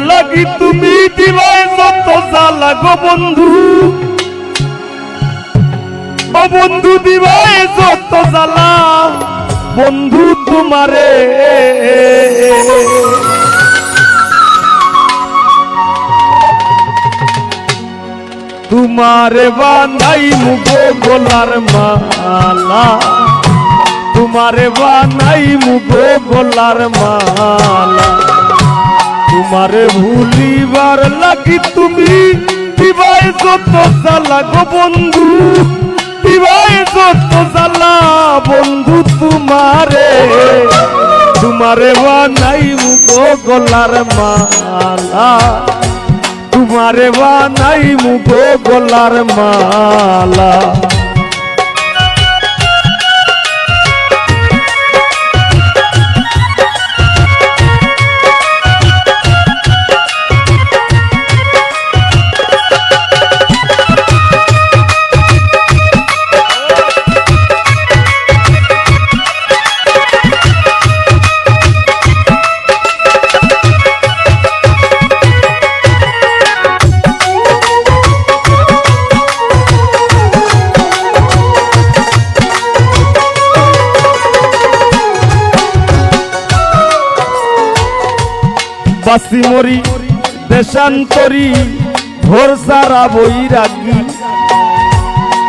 লাগি তুমি দিবাই যত জ্বালা গো বন্ধু ও বন্ধু দিবাই যত জ্বালা বন্ধু তোমারে तुम्हारे बानाई मुगो गोलार माला तुम्हारे बानाई मुगो गोलार माला तुम्हारे भूली बार लगी तुम्ही दिवाय जो तो साला गो बंधु दिवाय जो तो साला बंधु तुम्हारे बानाई मुगो गोलार माला तुम्हारे बानाई मुगो गोलार माला বাসি মরি দেশান্তরী ঘোর সারা বৈরাগী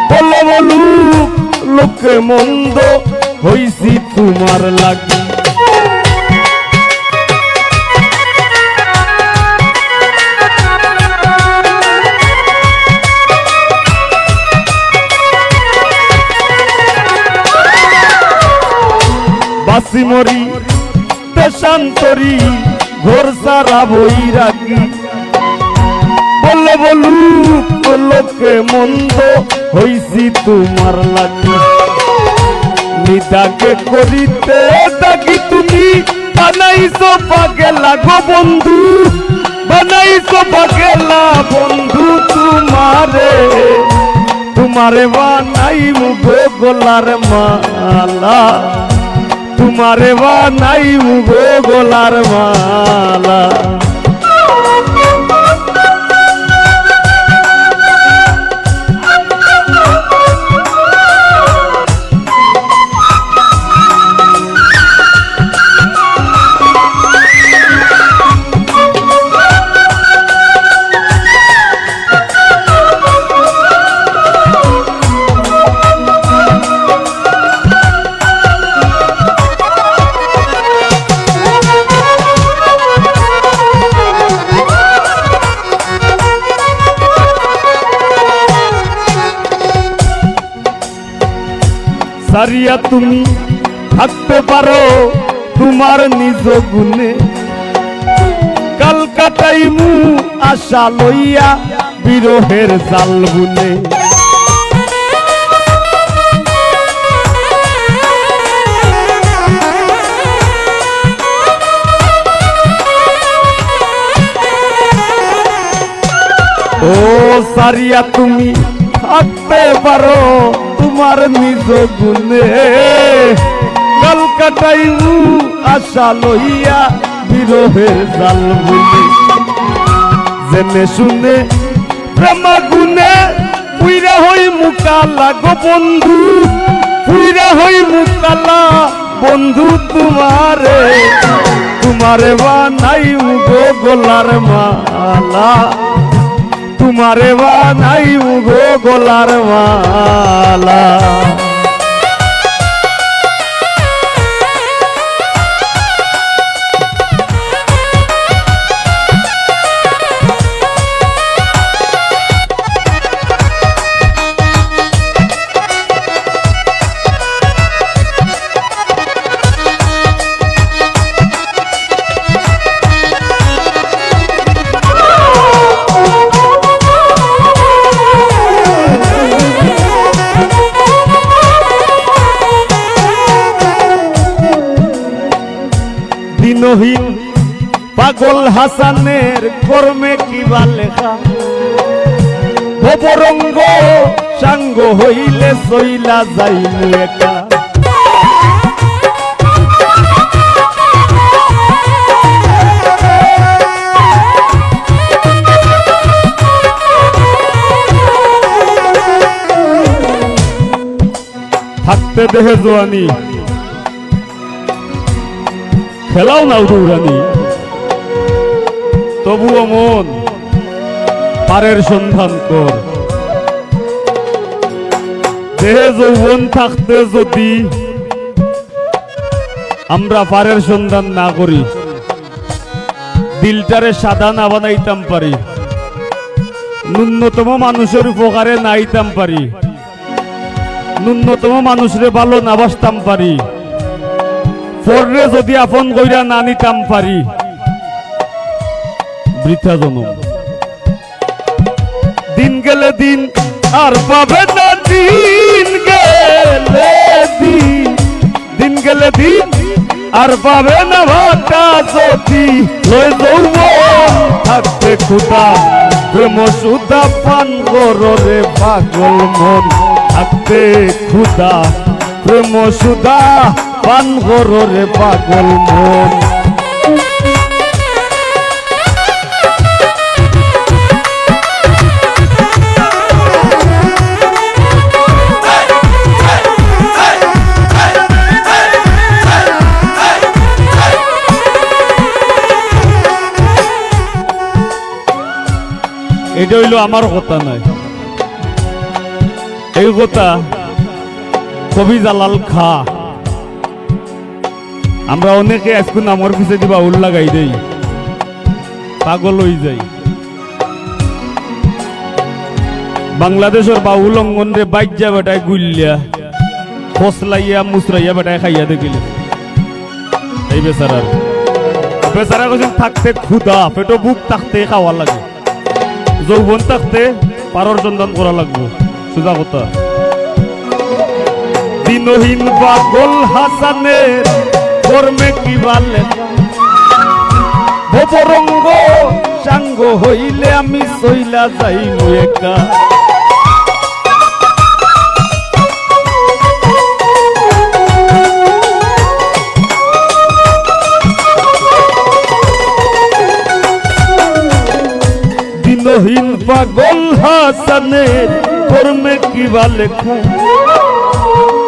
বলো বলু লোকে মন্দ হইছি তোমার লাগি বাসি মরি দেশান্তরী ঘোর সারা বৈরাগী বলো বলু লোকে মন্দ হইছি তোমার লাগি নিদাকে করিতে ডাকি তুমি বানাইছো পাগেলা গো বন্ধু বানাইছো পাগেলা বন্ধু তোমারে বানাই মুগো গোলার মালা तुम्हारे बानाई मुगो गोलार माला সারিয়া তুমি থাকতে পারো তোমার নিজ গুণে কাল কাটাইমু আশা লইয়া বিরহের জাল বুনে ও সারিয়া তুমি থাকতে পারো তোমার নিজ গুণে কাল কাটাইমু আশা লইয়া বিরহের জাল বুনে জেনে শুনে প্রেম গুণে পুইরা হই মুকালা গো বন্ধু পুইরা হই মুকালা বন্ধু তোমারে বানাই মুগো গোলার মালা तुम्हारे बानाई मुगो गोलार माला দিনহীন পাগল হাসানের কর্মে কিবা লেখা ভবরঙ্গ সাঙ্গ হইলে সইলা যাইমু একা থাকতে দেহে জোয়ানি খেলাও নাও দৌড়ানি তবুও মন পারের সন্ধান কর দেহে যৌবন থাকতে যদি আমরা পারের সন্ধান না করি দিলটারে সাদা না বানাইতাম পারি ন্যূনতম মানুষের উপকারে নাইতাম পারি ন্যূনতম মানুষরে ভালো না বাসতাম পারি পরে যদি আপন কইরা না নিতাম পারি বৃথা জনম দিন গেলে দিন আর পাবে না দিন গেলে দিন গেলে দিন আর পাবে না ভাটা যদি লয়ে যৌব থাকতে খুদা প্রেম সুদা পান গরে পাগল মন থাকতে খুদা প্রেম সুদা পান গরে পাগল মন এটা হইল আমার কথা নাই এই কথা কবি জালাল খা আমরা অনেকে আজকে নামর পিছে দিবা উল লাগাই দেই পাগল হই যাই বাংলাদেশের বাউল অঙ্গন রে বাইজা বেটায় গুল্লিয়া ফসলাইয়া মুসরাইয়া বেটায় খাইয়া দেখিলে এই বেচারার বেচারা কইছেন থাকতে ক্ষুধা পেটো বুক থাকতে খাওয়া লাগে যৌবন থাকতে পারর সন্ধান করা লাগবে সোজা কথা দিনহীন পাগল হাসানের কর্মে কি বালে ভবরঙ্গ সাঙ্গ হইলে আমি সইলা যাইমু একা দিনহীন পাগল হাসানের কর্মে কি বালে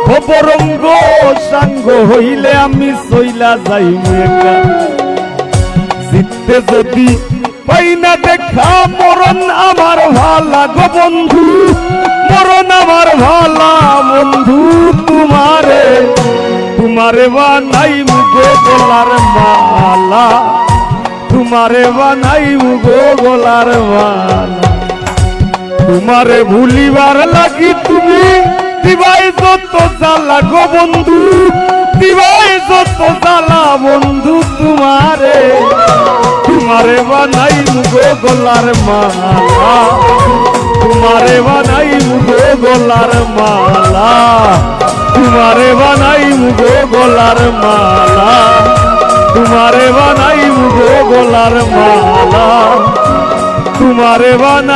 ভবরঙ্গ সাঙ্গ হইলে আমি সইলা যাইমু একা জিততে যদি পাই না দেখা মরণ আমার ভালা গো বন্ধু মরণ আমার ভালা বন্ধু তোমারে তোমারে বানাইমু গো গলার মালা তোমারে বানাইমু গো গলার মালা তোমারে ভুলিবার লাগি তুমি দিবাই যত জ্বালা গো বন্ধু দিবাই যত জ্বালা বন্ধু তোমারে তোমারে বানাইমু গো গলার মালা তোমারে বানাইমু গো গলার মালা তোমারে বানাইমু গো গলার মালা তোমারে বানাইমু গো গলার মালা তোমারে বানাই